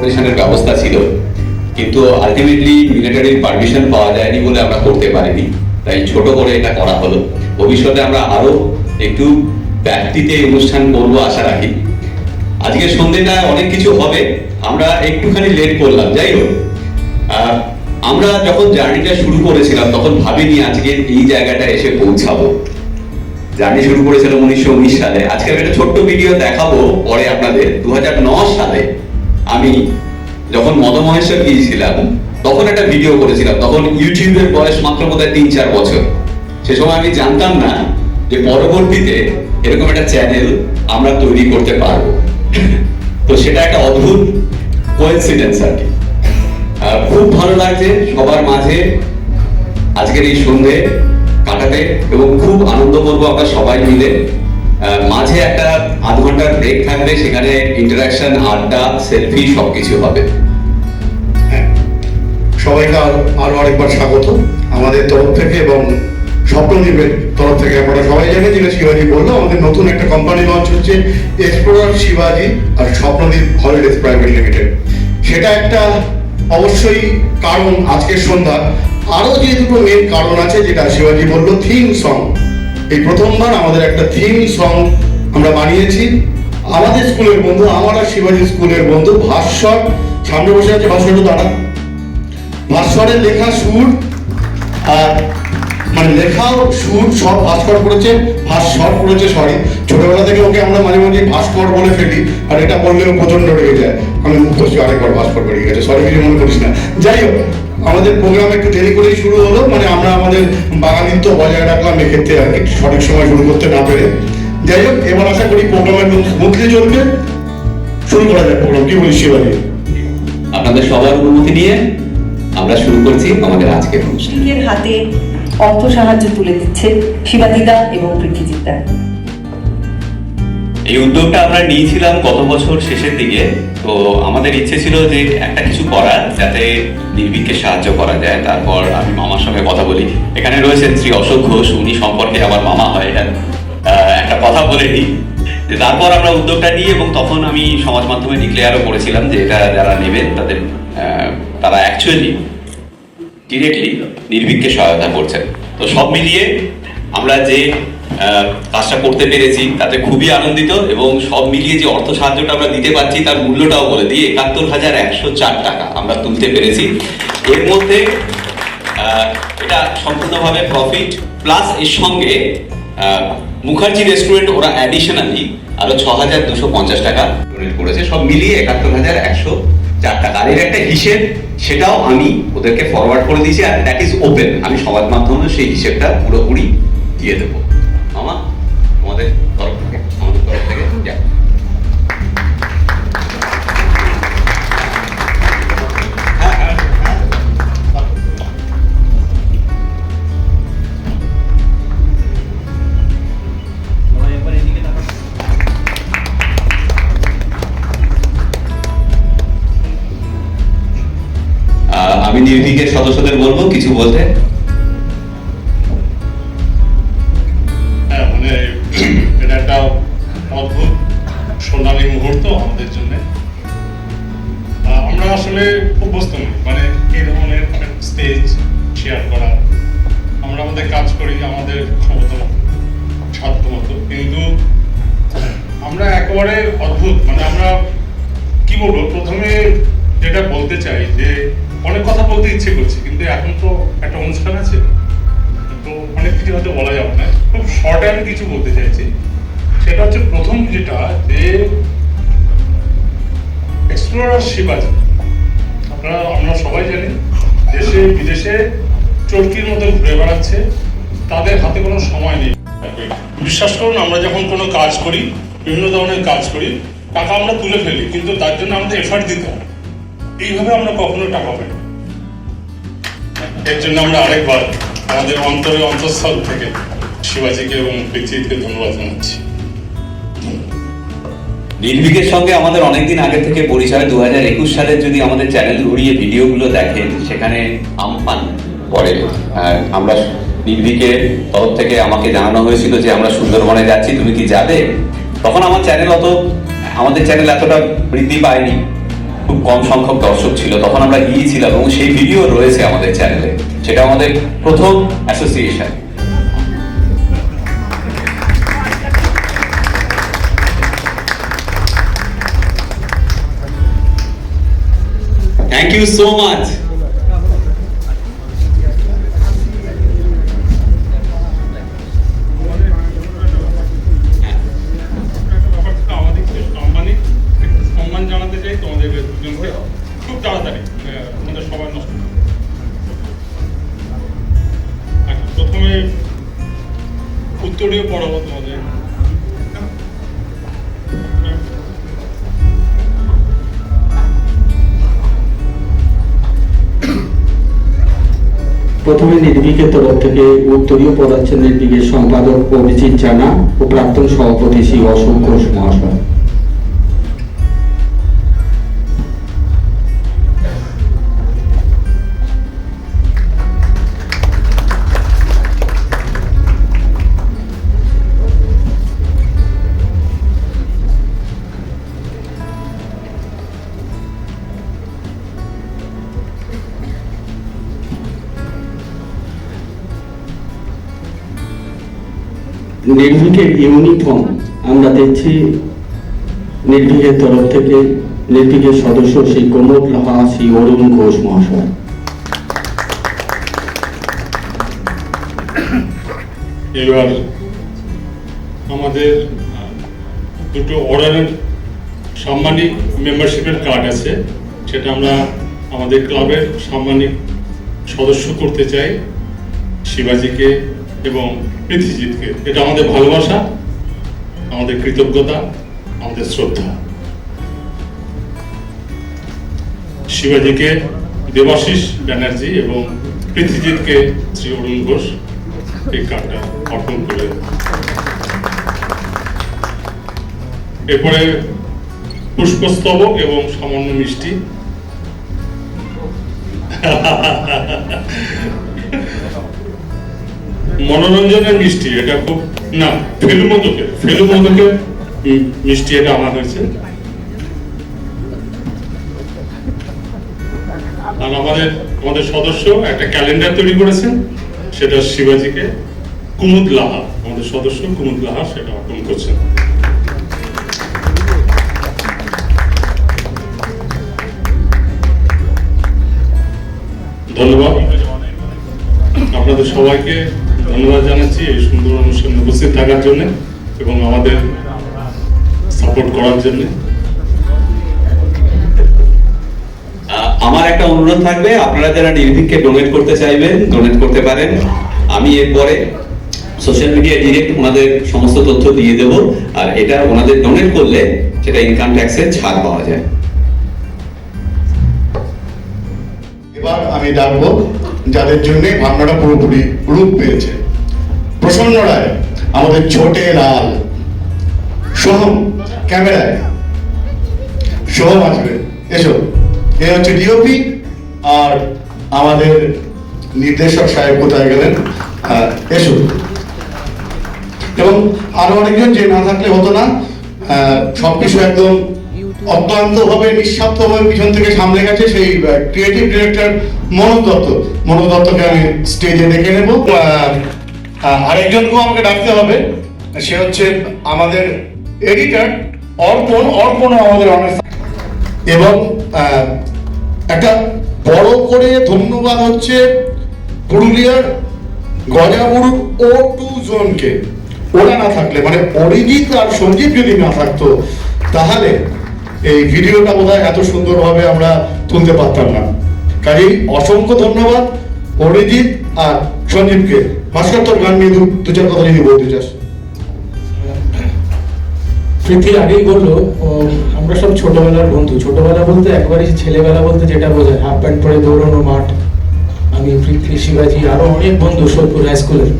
অপারেশনের ব্যবস্থা ছিল, কিন্তু আলটিমেটলি মিলিটারির পারমিশন পাওয়া যায়নি বলে আমরা করতে পারিনি, তাই ছোট করে এটা করা হলো। ভবিষ্যতে আমরা আরো একটু ব্যাপ্তিতে অনুষ্ঠান করবো আশা রাখি। আজকে সন্ধ্যেটা অনেক কিছু হবে, আমরা একটুখানি লেট করলাম। যাই হোক, আমরা যখন জার্নিটা শুরু করেছিলাম তখন ভাবিনি আজকে এই জায়গাটা এসে পৌঁছাবো। জার্নি শুরু করেছিলাম 1919 সালে। আজকে আমি একটা ছোট্ট ভিডিও দেখাবো পরে আপনাদের। 2009 সালে আমি যখন মদমহেশ্বর গিয়েছিলাম তখন একটা ভিডিও করেছিলাম। তখন ইউটিউবের বয়স মাত্র বোধহয় 3-4 বছর। সে সময় আমি জানতাম না যে পরবর্তীতে এরকম একটা চ্যানেল আমরা তৈরি করতে পারবো। তো সেটা একটা অদ্ভুত কোইন্সিডেন্স আর কি। খুব ভালো লাগছে সবার মাঝে আজকের এই সন্ধ্যে কাটাতে, এবং খুব আনন্দ করবো আমরা সবাই মিলে। মাঝে একটা আধ ঘন্টার ব্রেক থাকবে, সেখানে ইন্টারাকশন, আড্ডা, সেলফি সবকিছু হবে। সবাইকে আরো আরেকবার স্বাগত আমাদের তরফ থেকে এবং স্বপ্নদ্বীপের তরফ থেকে। আপনারা সবাই জানেন, যেটা শিবাজি বললো, আমাদের নতুন একটা কোম্পানি লঞ্চ হচ্ছে, এক্সপ্লোরার শিবাজি আর স্বপ্নদ্বীপ হলিডেজ প্রাইভেট লিমিটেড। সেটা একটা অবশ্যই কারণ আজকের সন্ধ্যা। আরো যে দুটো মেন কারণ আছে, যেটা শিবাজি বললো, থিম সং। এই প্রথমবার আমাদের একটা থিম সং আমরা বানিয়েছি। আমাদের স্কুলের বন্ধু, আমার আর শিবাজি স্কুলের বন্ধু ভাস্বর, সামনে বসে আছে ভাস্বর, দাঁড়া। ভাস্বরের লেখা সুর আর মানে লেখাও সুর সব ভাস্কর করেছে, ভাস্বর করেছে। সরি, ছোটবেলা থেকে ওকে আমরা মাঝে মাঝে ভাস্কর বলে ফেলি, আর এটা বললেও প্রচন্ড রেগে যায়। আমি মুখ করছি, আরেকবার ভাস্কর বেরিয়ে গেছে, সরি কিছু মনে করিস না। যাই হোক, আমাদের প্রোগ্রাম একটু দেরি করেই শুরু হলো, মানে আমরা আমাদের বাঙালিত্ব বজায় রাখলাম এক্ষেত্রে আর কি, সঠিক সময় শুরু করতে না পেরে। যাই হোক, এবার আশা করি প্রোগ্রাম একদম স্মুথলি চলবে। শুরু করা যাক প্রোগ্রাম, কি বলিস শিবাজি? আপনাদের সবার অনুমতি নিয়ে আমরা শুরু করছি আমাদের আজকের অনুষ্ঠান। শিল্পীর হাতে অর্থ সাহায্য তুলে দিচ্ছে শিবাদিদা এবং পৃথ্বীজিৎদা। এই উদ্যোগটা আমরা নিয়েছিলাম গত বছর শেষের দিকে। তো আমাদের ইচ্ছে ছিল যে একটা কিছু করার যাতে নির্ভীককে সাহায্য করা যায়। তারপর আমি মামার সঙ্গে কথা বলি। এখানে রয়েছেন শ্রী অশোক ঘোষ, উনি সম্পর্কে আমার মামা হয়। এটা একটা কথা বলে নিই যে তারপর আমরা উদ্যোগটা নিই, এবং তখন আমি সমাজ মাধ্যমে ডিক্লেয়ারও করেছিলাম যে এটা যারা নেবেন তাদের তারা অ্যাকচুয়ালি ডিরেক্টলি নির্ভীককে সহায়তা করছেন। তো সব মিলিয়ে আমরা যে কাজটা করতে পেরেছি তাতে খুবই আনন্দিত, এবং সব মিলিয়ে যে অর্থ সাহায্যটা আমরা দিতে পারছি তার মূল্যটাও বলে দিয়ে ৭১,১০৪ টাকা আমরা তুলতে পেরেছি। এর মধ্যে এটা সম্পূর্ণভাবে প্রফিট, প্লাস এর সঙ্গে মুখার্জি রেস্টুরেন্ট ওরা অ্যাডিশনালি আরো ৬,২৫০ টাকা ডোনেট করেছে। সব মিলিয়ে ৭১,১০৪ টাকা। আর এর একটা হিসেব, সেটাও আমি ওদেরকে ফরওয়ার্ড করে দিয়েছি, আর দ্যাট ইজ ওপেন। আমি সবার মাধ্যমে সেই হিসেবটা পুরোপুরি দিয়ে দেবো। মামা, আমাদের তরফ থেকে যাক। আমি নির্ভীকের সদস্যদের বলবো কিছু বলতে। হ্যাঁ, মানে এটা একটা অদ্ভুত সোনালী মুহূর্ত আমাদের জন্য। আমরা আসলে অভ্যস্ত নই মানে এই ধরনের স্টেজ শেয়ার করা। আমরা আমাদের কাজ করি আমাদের ক্ষমতা মতো, সাধ্য মতো, কিন্তু আমরা একেবারে অদ্ভুত। মানে আমরা কি বলবো, প্রথমে যেটা বলতে চাই যে অনেক কথা বলতে ইচ্ছে করছে, কিন্তু এখন তো একটা অনুষ্ঠান আছে, তো অনেক কিছু হয়তো বলা যাবে না। খুব শর্টে আমি কিছু বলতে চাইছি। সেটা হচ্ছে প্রথম যেটা, যে এক্সপ্লোরার শিবাজি, আমরা সবাই জানি দেশে বিদেশে চরকির মতো ঘুরে বেড়াচ্ছে, তাদের হাতে কোনো সময় নেই। বিশ্বাস করুন, আমরা যখন কোনো কাজ করি, বিভিন্ন ধরনের কাজ করি, টাকা আমরা তুলে ফেলি, কিন্তু তার জন্য আমাদের এফার্ট দিতে হয়। এইভাবে আমরা কখনো টাকা পাই না। এর জন্য আমরা আরেকবার আমাদের অন্তঃস্থল থেকে শিবাজিকে এবং পৃথ্বীকে ধন্যবাদ জানাচ্ছি। নির্ভীকের সঙ্গে আমাদের অনেকদিন আগে থেকে পরিচয়। 2021 সালের যদি আমাদের চ্যানেল ঘুরিয়ে ভিডিওগুলো দেখেন, সেখানে আমফান পরে আমরা নির্ভীকের তরফ থেকে আমাকে জানানো হয়েছিল যে আমরা সুন্দরবনে যাচ্ছি, তুমি কি যাবে? তখন আমাদের চ্যানেল এতটা বৃদ্ধি পায়নি, খুব কম সংখ্যক দর্শক ছিল, তখন আমরা গিয়েছিলাম এবং সেই ভিডিও রয়েছে আমাদের চ্যানেলে। সেটা আমাদের প্রথম association. Thank you so much. আমাদের সম্মান জানাতে চাই তোমাদের দুজনকে, খুব তাড়াতাড়ি আমাদের সবাই নষ্ট। প্রথমে উত্তরীয় পড়াবো তোমাদের। প্রথমে নির্ভীকের তরফ থেকে উত্তরীয় পড়াচ্ছেন নির্ভীকের সম্পাদক অভিজিৎ জানা ও প্রাক্তন সভাপতি শ্রী অশোক ঘোষ মহাশয়। নির্ভীকের ইউনিফর্ম আমরা দেখছি নির্ভীকের তরফ থেকে নির্ভীকের সদস্য শ্রী কুমুদ লাহা, শ্রী অরুণ ঘোষ মহাশয়। এবার আমাদের দুটো অর্ডারের সাম্মানিক মেম্বারশিপের কার্ড আছে, সেটা আমরা আমাদের ক্লাবের সাম্মানিক সদস্য করতে চাই শিবাজিকে এবং পৃথ্বীজিৎকে। এটা আমাদের ভালোবাসা, আমাদের কৃতজ্ঞতা, আমাদের শ্রদ্ধা। শিবাজিকে দেবাশিস ব্যানার্জি এবং পৃথ্বীজিৎকে শ্রী অরুণ ঘোষ এই কার্ডটা অর্পণ করে। এরপরে পুষ্পস্তবক এবং সামান্য মিষ্টি। মনোরঞ্জনের মিষ্টি, এটা খুব না ফেলুমদকের মিষ্টি এটা আনা হয়েছে। আর আমাদের সদস্য একটা ক্যালেন্ডার তৈরি করেছেন, সেটা শিবাজিকে কুমুদ লাহা, আমাদের সদস্য কুমুদ লাহা সেটা অর্পণ করছেন। ধন্যবাদ আপনাদের সবাইকে, ধন্যবাদ জানাচ্ছি এই সুন্দর অনুষ্ঠানে উপস্থিত থাকার জন্য এবং আমাদের সাপোর্ট করার জন্য। আমার একটা অনুরোধ থাকবে, আপনারা যারা নির্ভীককে ডোনেট করতে চাইবেন ডোনেট করতে পারেন। আমি এরপরে সোশ্যাল মিডিয়া ডিরেক্ট ওনাদের সমস্ত তথ্য দিয়ে দেব, আর এটা ওনাদের ডোনেট করলে সেটা ইনকাম ট্যাক্সের ছাড় পাওয়া যায়। এবার আমি ডাকবো যাদের জন্য ভাবনাটা পুরোপুরি রূপ পেয়েছে। প্রসন্ন রায়, আমাদের ছোটে লাল। সোহম ক্যামেরায়, সোহম আসবে, এসো। এ হচ্ছে ডিওপি, আর আমাদের নির্দেশক সাহেব কোথায় গেলেন? এসো। এবং আরো অনেকজন যে না থাকলে হতো না, সবকিছু একদম অত্যন্তভাবে নিঃস্বার্থভাবে পিছন থেকে সামলে গেছে সেই ক্রিয়েটিভ ডিরেক্টর মনোজ দত্তকে আমি স্টেজে ডেকে নেব। আরেকজনকেও আমাকে ডাকতে হবে, সে হচ্ছে আমাদের এডিটর অর্পণ আমাদের অনেক। এবং একটা বড় করে ধন্যবাদ হচ্ছে পুরুলিয়ার গজাবুরু O2 জোনকে। ওরা না থাকলে, মানে অরিজিৎ আর সঞ্জীব যদি না থাকতো, তাহলে এই ভিডিওটা বোধহয় এত সুন্দরভাবে আমরা তুলতে পারতাম না। কাজেই অসংখ্য ধন্যবাদ অরিজিৎ আর সঞ্জীবকে। ভাস্কর, তোর গান নিয়ে দু চার কথা যদি বলতে চাস। পৃথ্বীর আগেই বললো আমরা সব ছোটবেলার বন্ধু। ছোটবেলা বলতে একবারই ছেলেবেলা বলতে যেটা বোঝায় হাফ প্যান্ট পরে দৌড়ানো মাঠ। আমি পৃথ্বী, শিবাজি, আরো অনেক বন্ধু সোদপুর হাই স্কুলের।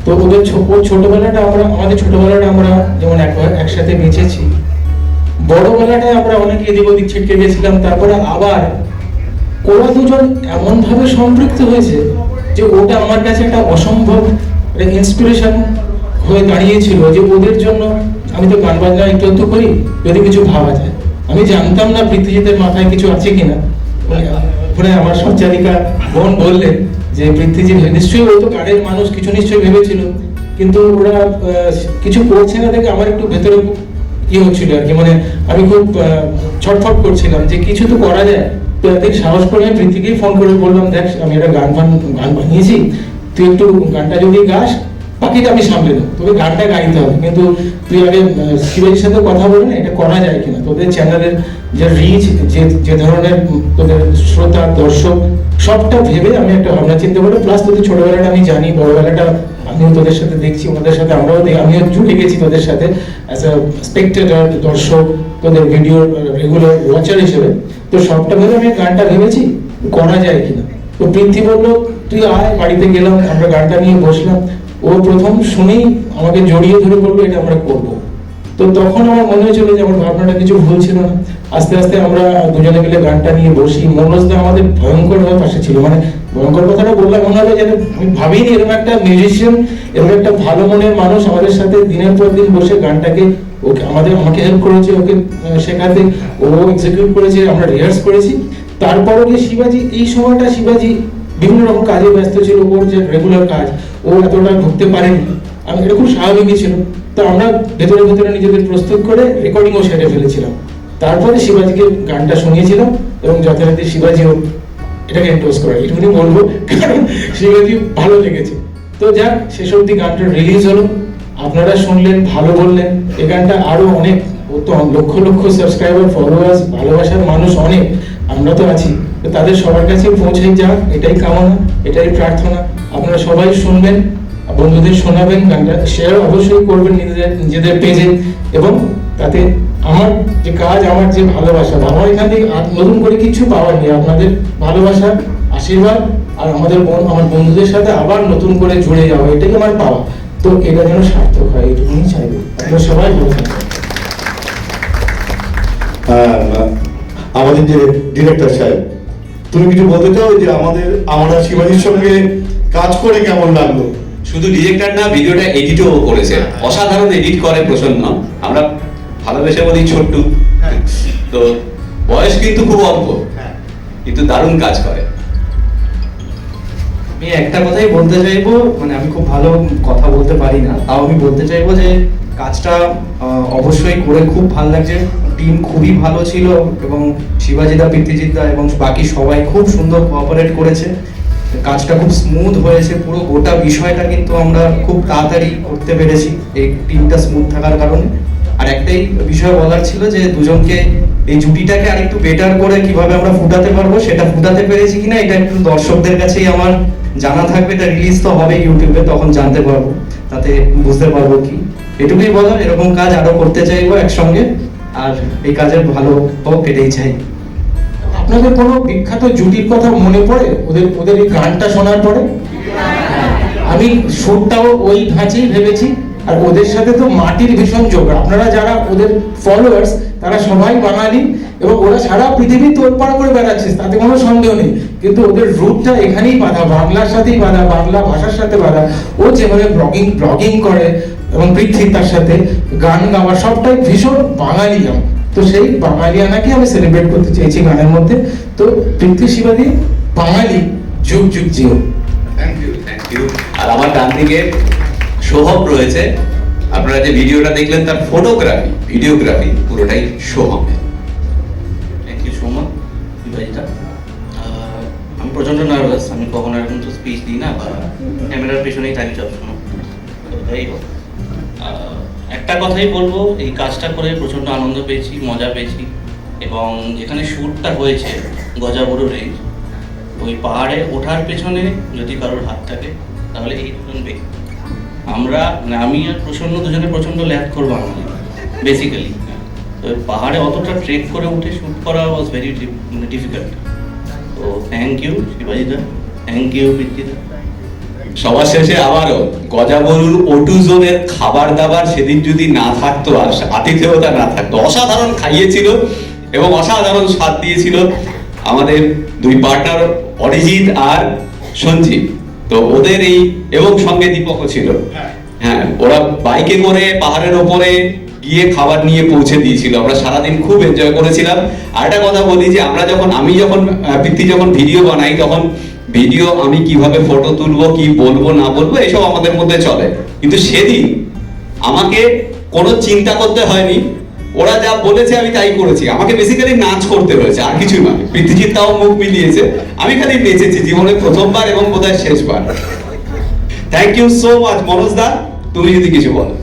তো ওদের ছোটবেলাটা আমাদের ছোটবেলাটা আমরা যেমন একসাথে বেঁচেছি, বড়বেলাটায় আমরা অনেকে এদিক ওদিক ছিটকে গেছিলাম। তারপরে আবার ওরা দুজন এমন ভাবে সম্পৃক্ত হয়েছে যে ওটা আমার কাছে একটা অসম্ভব ইন্সপিরেশন হয়ে দাঁড়িয়েছিল যে ওদের জন্য আমি তো গান বাজনা একটু করি, যদি কিছু ভাবা যায়। আমি জানতাম না পৃথ্বীজিতের মাথায় কিছু আছে কিনা। ওখানে আমার সঞ্চারিকা বোন বললেন যে পৃথ্বীজিৎ নিশ্চয়ই ও তো গানের মানুষ, কিছু নিশ্চয়ই ভেবেছিল, কিন্তু ওরা কিছু করছে না দেখে আমার একটু ভেতরে হচ্ছিল আর কি, মানে আমি খুব ছটফট করছিলাম যে কিছু তো করা যায়। তো একদিন সাহস করে আমি পৃথ্বীকেই ফোন করে বললাম, দেখ আমি একটা গান বানিয়েছি, তুই একটু গানটা যদি গাস বাকিটা আমি সামলে দেবো, তোকে গানটা গাইতে হবে, কিন্তু তুই আগে শিবাজির সাথে কথা বলে না এটা করা যায় কিনা। তোদের চ্যানেলের যে রিচ, যে ধরনের তোদের শ্রোতা দর্শক সবটা ভেবে আমি একটা ভাবনা চিন্তা করে, প্লাস তোদের ছোটবেলাটা আমি জানি, বড়বেলাটা আমিও তোদের সাথে দেখছি, ওনাদের সাথে আমিও জুড়ে গেছি তোদের সাথে অ্যাজ আ স্পেক্টেটর, দর্শক, তোদের ভিডিও রেগুলার ওয়াচার হিসেবে। তো সবটা ভেবে আমি গানটা ভেবেছি করা যায় কিনা। তো পৃথ্বী বললো তুই আয়, বাড়িতে গেলাম, আমরা গানটা নিয়ে বসলাম। ও প্রথম শুনেই আমাকে জড়িয়ে ধরে বললো এটা আমরা করবো। তো তখন আমার মনে হয়েছিল যে আমার ভাবনাটা কিছু ভুল ছিল না। আস্তে আস্তে আমরা দুজনে মিলে গানটা নিয়ে বসি। মনোজদা আমাদের ভয়ঙ্কর ভাবে পাশে ছিল, মানে ভয়ঙ্কর কথাটা বললাম মনে হবে যেন আমি ভাবিনি এরকম একটা মিউজিশিয়ান, এরকম একটা ভালো মনের মানুষ আমাদের সাথে দিনের পর দিন বসে গানটাকে আমাকে হেল্প করেছে, ওকে শেখাতে, ও এক্সিকিউট করেছে, আমরা রিহার্স করেছি। তারপরে গিয়ে শিবাজি, এই সময়টা শিবাজি বিভিন্ন রকম কাজে ব্যস্ত ছিল, ওর যে রেগুলার কাজ ও এতটা ঢুকতে পারেনি, আমি এটা খুব স্বাভাবিকই ছিল। তো আমরা ভেতরে ভেতরে নিজেদের প্রস্তুত করে রেকর্ডিংও সেরে ফেলেছিলাম। তারপরে শিবাজিকে গানটা শুনিয়েছিলাম এবং যথারীতি শিবাজিও এটাকে এন্ডোর্স করে, এটুকুনি বলবো, কারণ শিবাজি ভালো লেগেছে। তো যাক, শেষ অবধি গানটা রিলিজ হলো, আপনারা শুনলেন, ভালো বললেন। এই গানটা আরো অনেক, ও তো লক্ষ লক্ষ সাবস্ক্রাইবার, ফলোয়ার্স, ভালোবাসার মানুষ অনেক, আমরা তো আছি, তো তাদের সবার কাছে পৌঁছে যাক, এটাই কামনা, এটাই প্রার্থনা। আপনারা সবাই শুনবেন, বন্ধুদের শোনাবেন, গানটা শেয়ার অবশ্যই করবেন নিজেদের পেজে, এবং তাতে আমার যে কাজ, আমার যে ভালোবাসা, আমার এখান থেকে নতুন করে কিছু পাওয়ার নেই, আপনাদের ভালোবাসা, আশীর্বাদ, আর আমার বন্ধুদের সাথে আবার নতুন করে জুড়ে যাওয়া, এটাই আমার পাওয়া। তো এটা যেন সার্থক হয়, এটুকুনি চাইবো। আপনারা সবাই ভালো থাকবেন। আমাদের যে ডিরেক্টর সাহেব, তুমি কিছু বলতে চাও যে আমরা শিবাজির সঙ্গে কাজ করে কেমন লাগলো? শুধু ডিরেক্টর না, ভিডিওটা এডিটও করেছে, অসাধারণ এডিট করে, প্রসন্ন। আমরা ভালোবেসে বলি ছোট্টু, তো বয়স কিন্তু খুব অল্প, কিন্তু দারুণ কাজ করে। আমি একটা কথাই বলতে চাইবো, মানে আমি খুব ভালো কথা বলতে পারি না, তাও আমি বলতে চাইবো যে কাজটা অবশ্যই করে খুব ভালো লাগছে। টিম খুবই ভালো ছিল এবং শিবাজিদা, পৃথ্বীজিৎদা এবং বাকি সবাই খুব সুন্দর কোঅপারেট করেছে। কাজটা খুব স্মুথ হয়েছে, পুরো গোটা বিষয়টা কিন্তু আমরা খুব তাড়াতাড়ি করতে পেরেছি এই টিমটা স্মুথ থাকার কারণে। আর একটাই বিষয় বলার ছিল যে দুজনকে, এই জুটিটাকে আরেকটু বেটার করে কিভাবে আমরা ফুটাতে পারবো, সেটা ফুটাতে পেরেছি কিনা এটা একটু দর্শকদের কাছেই আমার জানা থাকবে। এটা রিলিজ তো হবে ইউটিউবে, তখন জানতে পারবো, তাতে বুঝতে পারবো কি। এটুকুই বলার, এরকম কাজ আরো করতে চাইবো একসঙ্গে, আর এই কাজের ভালো হোক এটাই চাই। আপনাদের কোনো বিখ্যাত জুটির কথা মনে পড়ে ওদের এই গানটা শোনার পরে? আমি সুরটাও ওই ধাঁচেই ভেবেছি, আর ওদের সাথে তো মাটির ভীষণ যোগ। আপনারা যারা ওদের ফলোয়ার্স, তারা সবাই বাঙালি এবং ওরা সারা পৃথিবী তোলপাড় করে বেড়াচ্ছে, তাতে কোনো সন্দেহ নেই, কিন্তু ওদের রুটটা এখানেই বাঁধা, বাংলার সাথেই বাঁধা, বাংলা ভাষার সাথে বাঁধা। ও যেভাবে ব্লগিং করে এবং পৃথ্বী তার সাথে গান গাওয়া, সবটাই ভীষণ বাঙালিয়ান। তো সেই বাঙালিয়ানাকে আমি সেলিব্রেট করতে চেয়েছি গানের মধ্যে। তো পৃথ্বী, শিবাজি, বাঙালি যুগ যুগ জিও। Thank you. আর আমার ডান দিকে সোহম রয়েছে, আপনারা যে ভিডিওটা দেখলেন তার ফটোগ্রাফি, ভিডিওগ্রাফি পুরোটাই সোহমের। থ্যাংক ইউ সো মাচ শিবাজিদা। আমি প্রচণ্ড নার্ভাস, আমি কখনো এরকম তো স্পিচ দিই না বা ক্যামেরার পেছনেই থাকি সবসময়। যাই হোক, একটা কথাই বলবো, এই কাজটা করে প্রচণ্ড আনন্দ পেয়েছি, মজা পেয়েছি, এবং যেখানে শ্যুটটা হয়েছে গজাবড় রেঞ্জ, ওই পাহাড়ে ওঠার পেছনে যদি কারোর হাত থাকে তাহলে এই দুজন ব্যক্তি, আমি আর প্রচণ্ড দুজনে প্রচণ্ড ল্যাক করবো বাঙালি বেসিক্যালি। তো পাহাড়ে অতটা ট্রেক করে উঠে শ্যুট করা ওয়াজ ভেরি ডিফিকাল্ট। তো থ্যাংক ইউ শিবাজিদা, থ্যাংক ইউ পৃথ্বীদা। সবার শেষে আবারও গজাবরুর O2 জোনের খাবার দাবার সেদিন যদি না থাকতো, আর আতিথেয়তা না থাকতো, অসাধারণ খাইয়েছিল এবং অসাধারণ স্বাদ দিয়েছিল আমাদের দুই পার্টনার অরিজিৎ আর সঞ্জীব। তো ওদের এই, এবং সঙ্গে দীপকও ছিল। হ্যাঁ, ওরা বাইকে করে পাহাড়ের ওপরে গিয়ে খাবার নিয়ে পৌঁছে দিয়েছিল। আমরা সারাদিন খুব এনজয় করেছিলাম। আর একটা কথা বলি যে আমি যখন পৃথ্বী যখন ভিডিও বানাই, তখন ভিডিও আমি কিভাবে ফটো তুলবো, কি বলবো না বলবো, এসব আমাদের মধ্যে চলে। কিন্তু সেদিন আমাকে কোনো চিন্তা করতে হয়নি, ওরা যা বলেছে আমি তাই করেছি। আমাকে বেসিক্যালি নাচ করতে হয়েছে, আর কিছু নয়। পৃথ্বীজিৎ তাও মুখ মিলিয়েছে, আমি খালি নেচেছি জীবনে প্রথমবার এবং বোধহয় শেষবার। Thank you so much. Manoj দা, তুমি যদি কিছু বলো।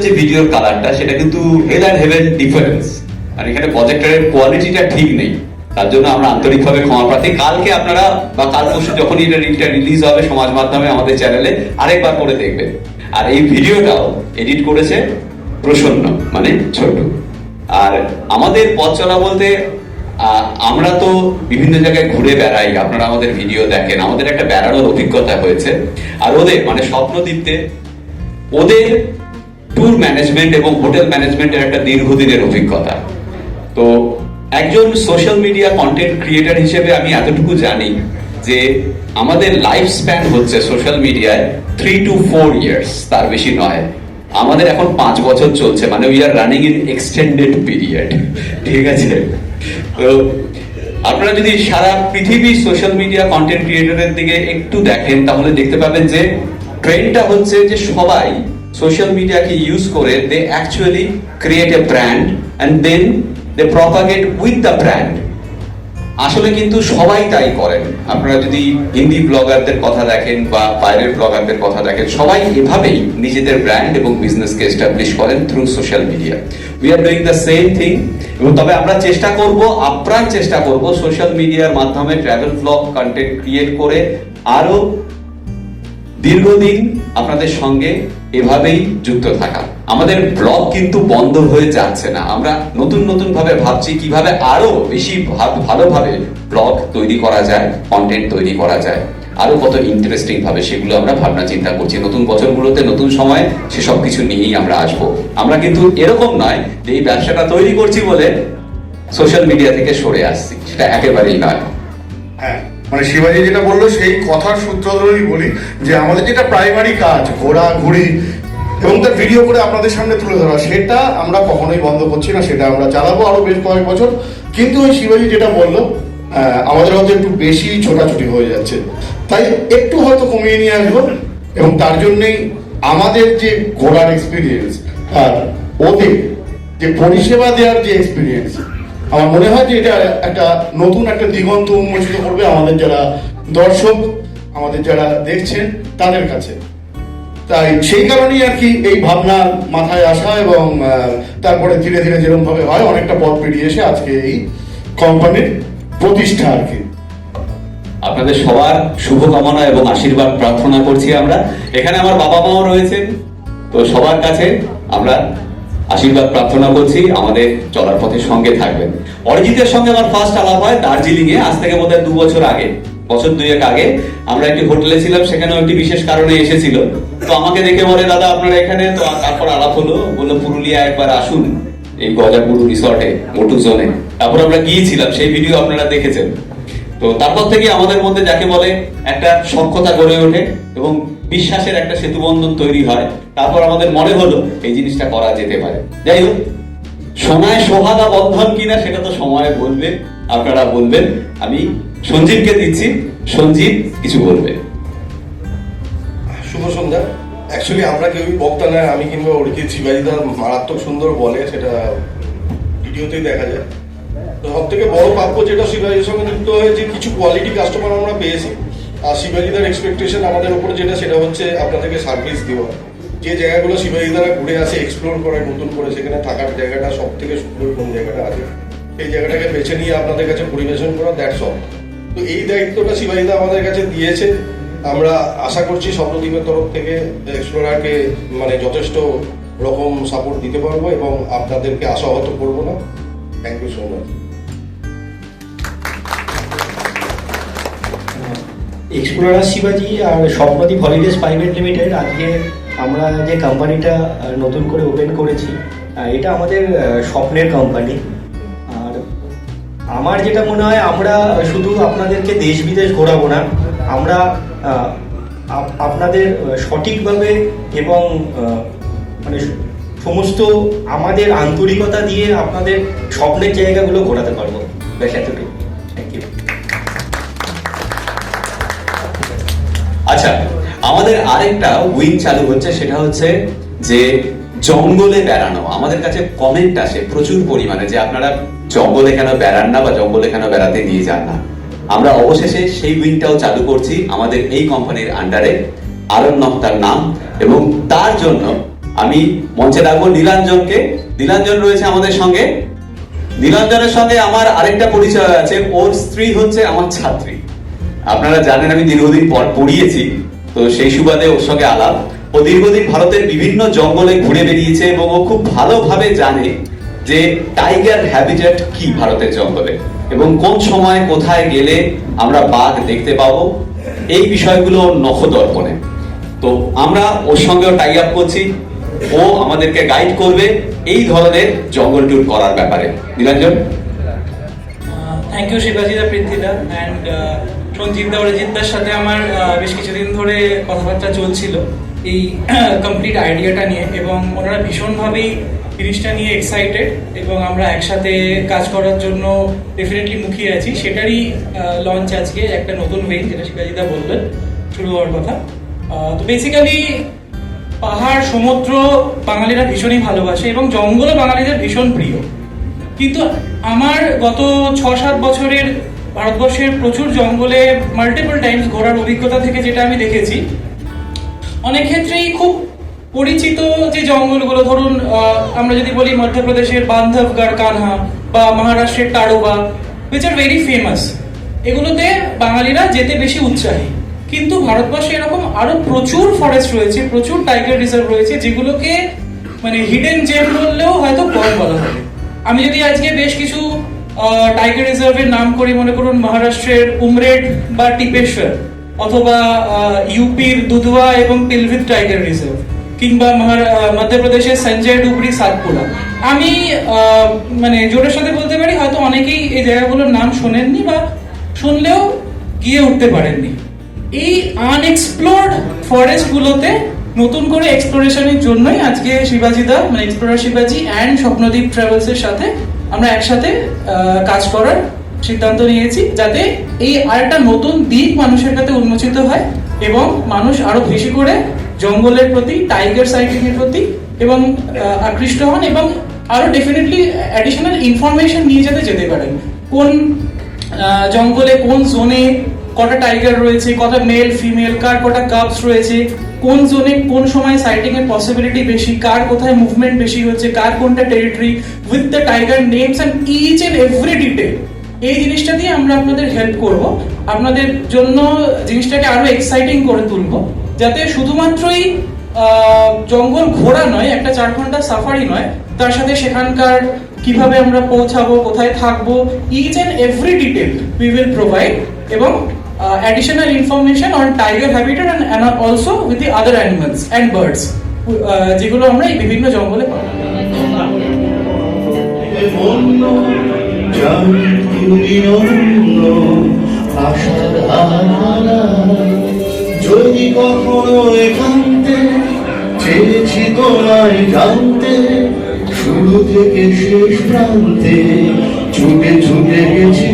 যে ভিডিওর কালারটা, সেটা কিন্তু হেল অ্যান্ড হেভেন ডিফারেন্স, আর এখানে প্রজেক্টরের কোয়ালিটিটা ঠিক নেই, তার জন্য আমরা আন্তরিকভাবে ক্ষমা প্রার্থী। কালকে আপনারা বা কাল পরশু যখনই এটা রিলিজ হবে সমাজ মাধ্যমে আমাদের চ্যানেলে, আরেকবার করে দেখবেন। আর এই ভিডিওটাও এডিট করেছে প্রসন্ন, মানে ছোট। আর আমাদের পথ চলা বলতে আমরা তো বিভিন্ন জায়গায় ঘুরে বেড়াই, আপনারা আমাদের ভিডিও দেখেন, আমাদের একটা বেড়ানোর অভিজ্ঞতা হয়েছে। আর ওদের মানে স্বপ্নদীপ্তে ওদের ট্যুর ম্যানেজমেন্ট এবং হোটেল ম্যানেজমেন্টের একটা দীর্ঘদিনের অভিজ্ঞতা। তো একজন সোশ্যাল মিডিয়া কন্টেন্ট ক্রিয়েটর হিসেবে আমি এতটুকু জানি যে আমাদের লাইফ স্প্যান হচ্ছে সোশ্যাল মিডিয়ায় 3 to 4 years, তার বেশি নয়। আমাদের এখন 5 বছর চলছে, মানে we are running in extended period, ঠিক আছে? তো আপনারা যদি সারা পৃথিবীর সোশ্যাল মিডিয়া কন্টেন্ট ক্রিয়েটরের দিকে একটু দেখেন, তাহলে দেখতে পাবেন যে ট্রেন্ডটা হচ্ছে যে সবাই সোশ্যাল মিডিয়াকে ইউজ করে they actually create a brand and then they propagate with the brand. আসলে কিন্তু সবাই তাই করেন। আপনারা যদি হিন্দি ব্লগারদের কথা দেখেন বা বাইরের ব্লগারদের কথা দেখেন, সবাই এভাবেই নিজেদের ব্র্যান্ড এবং বিজনেসকে এস্টাবলিশ করেন through social media. We are doing the same thing. এবং তবে আমরা চেষ্টা করব, আপ্রাণ চেষ্টা করব সোশ্যাল মিডিয়ার মাধ্যমে ট্রাভেল ব্লগ কন্টেন্ট ক্রিয়েট করে আরো দীর্ঘদিন আপনাদের সঙ্গে এভাবেই যুক্ত থাকা। আমাদের ব্লগ কিন্তু বন্ধ হয়ে যাচ্ছে না, আমরা নতুন নতুন ভাবে ভাবছি কিভাবে আরো বেশি ভালোভাবে ব্লগ তৈরি করা যায়, কন্টেন্ট তৈরি করা যায়, আরো কত ইন্টারেস্টিং ভাবে, সেগুলো আমরা ভাবনা চিন্তা করছি। নতুন বছরগুলোতে নতুন সময় সেসব কিছু নিয়েই আমরা আসবো। আমরা কিন্তু এরকম নয় যে এই ব্যবসাটা তৈরি করছি বলে সোশ্যাল মিডিয়া থেকে সরে আসছি, সেটা একেবারেই নয়। হ্যাঁ, মানে শিবাজি যেটা বললো সেই কথার সূত্র ধরেই বলি যে আমাদের যেটা প্রাইমারি কাজ ঘোরাঘুরি এবং তার ভিডিও করে আপনাদের সামনে তুলে ধরা, সেটা আমরা কখনোই বন্ধ করছি না, সেটা আমরা চালাবো আরো বেশ কয়েক বছর। কিন্তু ওই শিবাজি যেটা বললো আমাদের হয়তো একটু বেশি ছোটাছুটি হয়ে যাচ্ছে, তাই একটু হয়তো কমিয়ে নিয়ে আসবো। এবং তার জন্যেই আমাদের যে ঘোরার এক্সপিরিয়েন্স আর ওদের যে পরিষেবা দেওয়ার যে এক্সপিরিয়েন্স, আমার মনে হয় যে এটা একটা নতুন একটা দিগন্ত উন্মোচিত করবে আমাদের যারা দর্শক, আমাদের যারা দেখছেন তাদের কাছে। তাই সেই কারণেই আর কি এই ভাবনা মাথায় আসা এবং তারপরে ধীরে ধীরে যেরকম ভাবে হয় অনেকটা পথ পেরিয়ে এসে আজকে এই কোম্পানির প্রতিষ্ঠা আর কি। আপনাদের সবার শুভকামনা এবং আশীর্বাদ প্রার্থনা করছি আমরা। এখানে আমার বাবা মাও রয়েছেন, তো সবার কাছে আমরা আশীর্বাদ প্রার্থনা করছি, আমাদের চলার পথে সঙ্গে থাকবেন। অরিজিতের সঙ্গে আমার ফার্স্ট আলাপ হয় দার্জিলিং এ, আজ থেকে বোধহয় 2 বছর আগে, বছর 2 আগে। আমরা একটি হোটেলে ছিলাম, সেখানেও একটি বিশেষ কারণে এসেছিল। তো আমাকে দেখে বলে, দাদা আপনারা এখানে? তো তারপর আলাপ হলো, বললো পুরুলিয়া একবার আসুন এই গজাপুর রিসর্টে, মোটু জোনে। তারপর আমরা গিয়েছিলাম, সেই ভিডিও আপনারা দেখেছেন। তো তারপর থেকে আমাদের মধ্যে যাকে বলে একটা সখ্যতা গড়ে ওঠে এবং বিশ্বাসের একটা সেতুবন্ধন তৈরি হয়। তারপর আমাদের মনে হলো এই জিনিসটা করা যেতে পারে। যাই হোক, সোনায় সোহাগা বন্ধন কিনা সেটা তো সময় বলবে, আপনারা বলবেন। আমি সঞ্জীবকে দিচ্ছি, সঞ্জীব কিছু বলবে। শুভ সন্ধ্যা। অ্যাকচুয়ালি আমরা কেউই বক্তা নয়, আমি কিংবা অরিজিৎ। শিবাজিদা মারাত্মক সুন্দর বলে, সেটা ভিডিওতেই দেখা যায়। তো সব থেকে বড় প্রাপ্য যেটা শিবাজির সঙ্গে যুক্ত হয়েছে, কিছু কোয়ালিটি কাস্টমার আমরা পেয়েছি। আর শিবাজিদার এক্সপেকটেশন আমাদের উপর যেটা, সেটা হচ্ছে আপনাদেরকে সার্ভিস দেওয়া। যে জায়গাগুলো শিবাজিদারা ঘুরে আসে, এক্সপ্লোর করে নতুন করে, সেখানে থাকার জায়গাটা সব থেকে সুন্দর কোন জায়গাটা আছে সেই জায়গাটাকে বেছে নিয়ে আপনাদের কাছে পরিবেশন করা, দ্যাটস অল। তো এই দায়িত্বটা শিবাজিদা আমাদের কাছে দিয়েছে। আমরা আশা করছি স্বপ্নদ্বীপের তরফ থেকে এক্সপ্লোরারকে মানে যথেষ্ট রকম সাপোর্ট দিতে পারবো এবং আপনাদেরকে আশাহত করবো না। Thank you so much. Explorer শিবাজি আর স্বপ্নদ্বীপ হলিডেজ প্রাইভেট লিমিটেড, আজকে আমরা যে কোম্পানিটা নতুন করে ওপেন করেছি, এটা আমাদের স্বপ্নের কোম্পানি। আর আমার যেটা মনে হয়, আমরা শুধু আপনাদেরকে দেশ বিদেশ ঘোরাবো না, আমরা আপনাদের সঠিকভাবে এবং মানে সমস্ত আমাদের আন্তরিকতা দিয়ে আপনাদের স্বপ্নের জায়গাগুলো ঘোরাতে পারবো। ব্যাস এতটুকু। Thank you. আচ্ছা, আমাদের আরেকটা উইং চালু হচ্ছে, সেটা হচ্ছে যে জঙ্গলে বেড়ানো। আমাদের কাছে কমেন্ট আসে প্রচুর পরিমাণে যে আপনারা জঙ্গলে কেন বেড়ান না বা জঙ্গলে কেন বেড়াতে নিয়ে যান না। আমরা অবশেষে সেই উইংটাও চালু করছি আমাদের এই কোম্পানির আন্ডারে, আরণ্যক তার নাম, এবং তার জন্য আমি মঞ্চে ডাকবো নীলাঞ্জনকে। নীলাঞ্জন রয়েছে আমাদের সঙ্গে। নীলাঞ্জনের সঙ্গে আমার আরেকটা পরিচয় আছে, ওর স্ত্রী হচ্ছে আমার ছাত্রী। আপনারা জানেন আমি দীর্ঘদিন পর পড়িয়েছি, তো সেই সুবাদে ওর সঙ্গে আলাপ। ও দীর্ঘদিন ভারতের বিভিন্ন জঙ্গলে ঘুরে বেরিয়েছে এবং ও খুব ভালোভাবে জানে যে টাইগার হ্যাবিটেট কি ভারতের জঙ্গলে, এবং কোন সময় কোথায় গেলে আমরা বাঘ দেখতে পাবো, এই বিষয়গুলো নখদর্পণে। তো আমরা ওর সঙ্গেও টাই আপ করছি, ও আমাদেরকে গাইড করবে এই ধরনের জঙ্গল ট্যুর করার ব্যাপারে। নীলাঞ্জন। থ্যাংক ইউ শিবাজিদা, পৃথ্বীদা অ্যান্ড সঞ্জিতদা, অরিজিৎদার সাথে আমার বেশ কিছুদিন ধরে কথাবার্তা চলছিল এই কমপ্লিট আইডিয়াটা নিয়ে, এবং ওনারা ভীষণভাবেই জিনিসটা নিয়ে এক্সাইটেড, এবং আমরা একসাথে কাজ করার জন্য ডেফিনেটলি মুখিয়ে আছি। সেটারই লঞ্চ আজকে একটা নতুন উইং, যেটা শিবাজিদা বললেন শুরু হওয়ার কথা। তো বেসিক্যালি পাহাড়, সমুদ্র বাঙালিরা ভীষণই ভালোবাসে এবং জঙ্গলও বাঙালিদের ভীষণ প্রিয়। কিন্তু আমার গত 6-7 বছরের ভারতবর্ষের প্রচুর জঙ্গলে মাল্টিপল টাইমস ঘোরার অভিজ্ঞতা থেকে যেটা আমি দেখেছি, অনেক ক্ষেত্রেই খুব পরিচিত যে জঙ্গলগুলো, ধরুন আমরা যদি বলি মধ্যপ্রদেশের বান্ধবগড় কানহা বা মহারাষ্ট্রের Tadoba, which are very famous, এগুলোতে বাঙালিরা যেতে বেশি উৎসাহী। কিন্তু ভারতবর্ষে এরকম আরো প্রচুর ফরেস্ট রয়েছে, প্রচুর টাইগার রিজার্ভ রয়েছে, যেগুলোকে মানে হিডেন জেম বললেও হয়তো কম বলা হবে। আমি যদি আজকে বেশ কিছু টাইগার রিজার্ভের নাম করি, মনে করুন মহারাষ্ট্রের উমরেড বা টিপেশ্বর, অথবা ইউপির দুধওয়া এবং পিলভিত টাইগার রিজার্ভ, কিংবা মধ্যপ্রদেশের সঞ্জয় ডুবরি সাতপুরা, আমি মানে জোরের সাথে বলতে পারি হয়তো অনেকেই এই জায়গাগুলোর নাম শোনেননি বা শুনলেও গিয়ে উঠতে পারেননি। এই আনএক্সপ্লোর্ড ফরেস্টগুলোতে নতুন করে এক্সপ্লোরেশনের জন্যই আজকে শিবাজিদা, মানে এক্সপ্লোরার শিবাজি অ্যান্ড স্বপ্নদ্বীপ ট্রাভেলসের সাথে আমরা একসাথে কাজ করার সিদ্ধান্ত নিয়েছি, যাতে এই আরেকটা নতুন দিক মানুষের কাছে উন্মোচিত হয় এবং মানুষ আরো বেশি করে জঙ্গলের প্রতি, টাইগার সাইটিং এর প্রতি এবং আকৃষ্ট হন, এবং আরো ডেফিনেটলি অ্যাডিশনাল ইনফরমেশন নিয়ে যেতে পারেন। কোন জঙ্গলে কোন জোনে কটা টাইগার রয়েছে, কটা মেল ফিমেল, কার কটা কাপস রয়েছে, কোন জোনে কোন সময় সাইটিং এর পসিবিলিটি বেশি, কার কোথায় মুভমেন্ট বেশি হচ্ছে, কার কোনটা territory, with the tiger names and each and every detail. এই জিনিসটা দিয়ে আমরা আপনাদের হেল্প করব, আপনাদের জন্য জিনিসটাকে আরো এক্সাইটিং করে তুলব, যাতে শুধুমাত্রই জঙ্গল ঘোরা নয়, একটা 4 ঘন্টা সাফারি নয়, তার সাথে সেখানকার কিভাবে আমরা পৌঁছাবো, কোথায় থাকবো, each and every detail we will provide, এবং additional information on tiger habitat and also with the other animals and birds যেগুলো আমরা এই বিভিন্ন জঙ্গলে পাবো। যদি কখনো এখানতে চেয়েছি তোমায় জানতে, শুরু থেকে শেষ প্রান্তে ছুটে ছুটে গেছি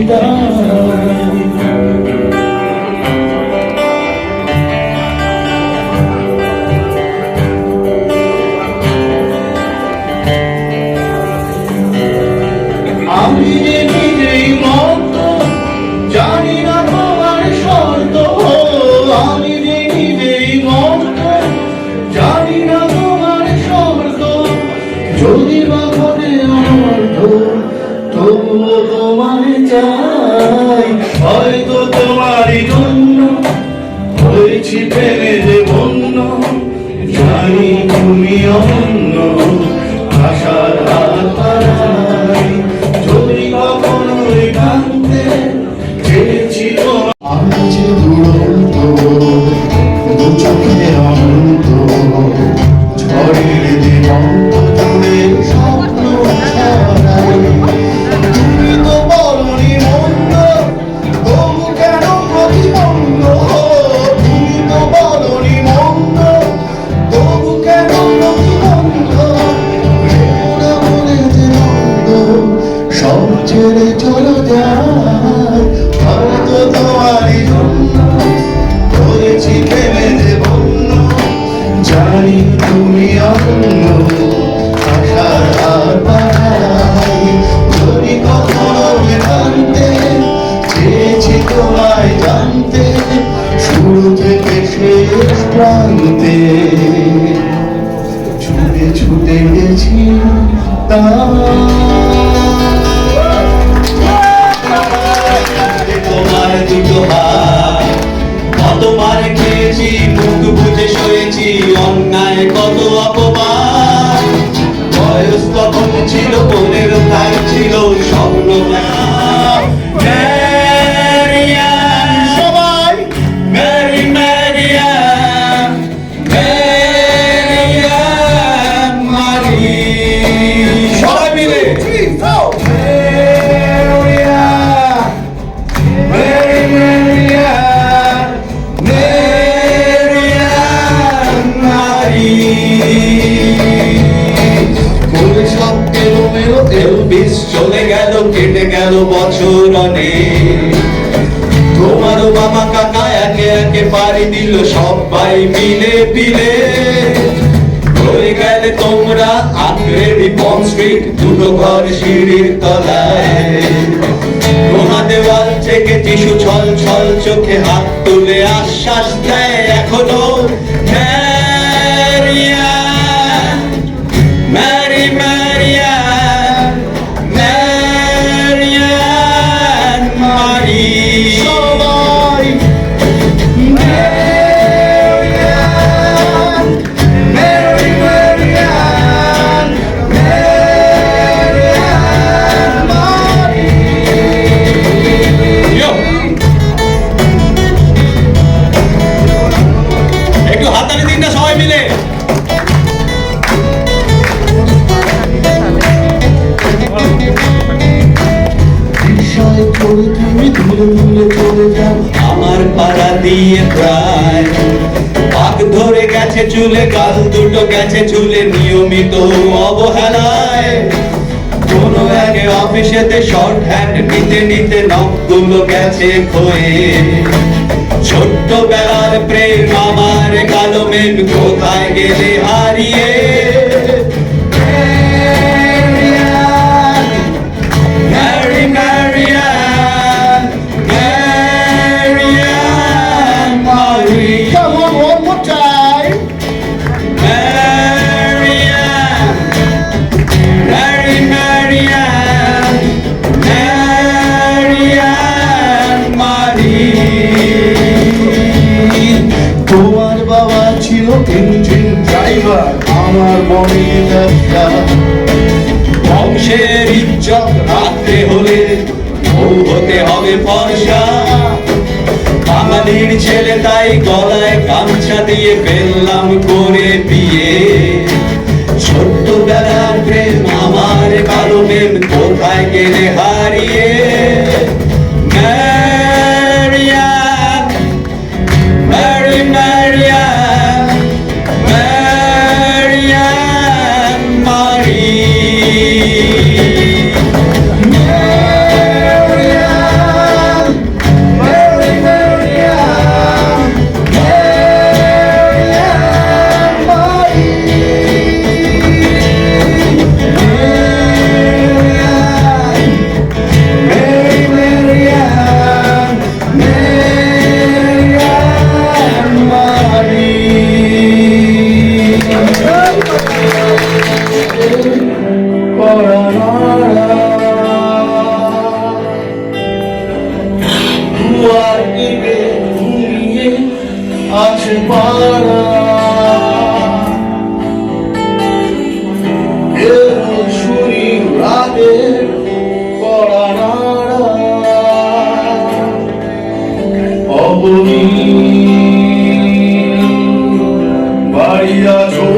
আমি যে নিজেই মত জানি না তোমার শর্ত, আমি যে নিজেই মত জানি না তোমার শর্ত, যদি বা ঘটে অনর্থ তবুও তোমার চাই, হয়তো তোমারই জন্য হয়েছি প্রেমে যে বন্য, জানি তুমি অন্য আশার হাত পাড়াই, যদি কখনো একান্তে চেয়েছি আমি যে দুরন্ত দু চোখে অনন্ত, ঝড়ের দিগন্ত জুড়ে স্বপ্ন ছড়াই, তুমি তো বলনি মন্দ তবু কেন প্রতিবন্ধ, তুমি তো বলো প্রান্তে ছুটে ছুটে গেছি তোমার দুটো হাত কতবার খেয়েছি, মুখ বুঝে সয়েছি অন্যায় কত অপমান। বয়স তখন ছিল 15, তাই ছিল স্বপ্ন সবাই ম্যারি ম্যারিয়ান ম্যারিয়ান মারি সবাই মিলে এলভিস চলে গেল, কেটে গেল বছর অনেক। তোমারও বাবা কাকা একে একে পাড়ি দিল সবাই মিলে পিলে। হয়ে গেলে তোমরা আগ্রে রিপন স্ট্রিট, দুটো ঘর সিঁড়ির তলায়। কোনা দেওয়াল থেকে টিসু ছল ছল চোখে হাত তুলে আশ্বাস দেয় এখনো ম্যারিয়ান ম্যারি ম্যারিয়ান ম্যারিয়ান মারি সবাই ম্যারিয়ান ম্যারি ম্যারিয়ান ম্যারিয়ান মারি। একটু হাততালি দিন না সবাই মিলে। তুমি ধুলে ধুলে চলে যাও আমার পাড়া দিয়ে প্রায় পাক ধরে গেছে চুলে, গাল দুটো গেছে চুলে নিয়মিত অবহেলায়। কোন আগে অফিসেতে শর্ট হ্যান্ড নিতে নিতে নখগুলো গেছে ক্ষয়ে। ছোট্টবেলার প্রেম আমার কালো মেঘ কোথায় গেলে হারিয়ে। Mary Marian Marian Marie. Come on, one more time. Marian Mary Marian Marian Marie. তোমার বাবা ছিল ইঞ্জিন ড্রাইভার, আমার মনে ব্যবসা। বংশের ইজ্জত রাখতে হলে বউ হতে হবে ফর্সা। বাঙালির ছেলে তাই গলায় গামছা দিয়ে ফেললাম করে বিয়ে। ছোট্টবেলার প্রেম আমার কালো মেম কোথায় গেলে হারিয়ে। ম্যারিয়ান ম্যারি ম্যারিয়ান ম্যারিয়ান মারি আছে পারা শুনি রাতে করা অবনী বাড়ি আছো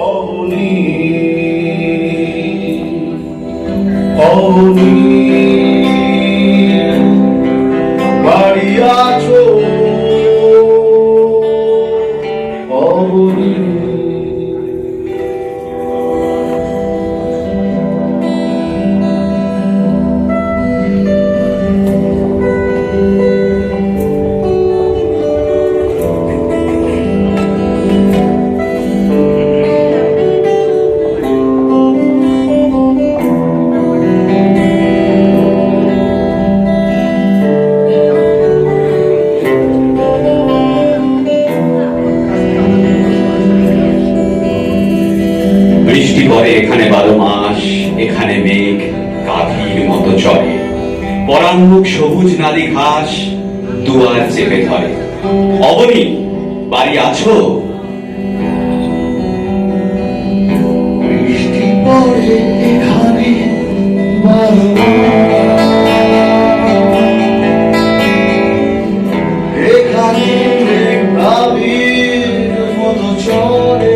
অবনী অবনী বাড়ি আছো কালি ঘাস দুয়ার চেপে ধরে। অবনী, বাড়ি আছো? বৃষ্টি পড়ে এখানে এখানে প্লাবির মতো চলে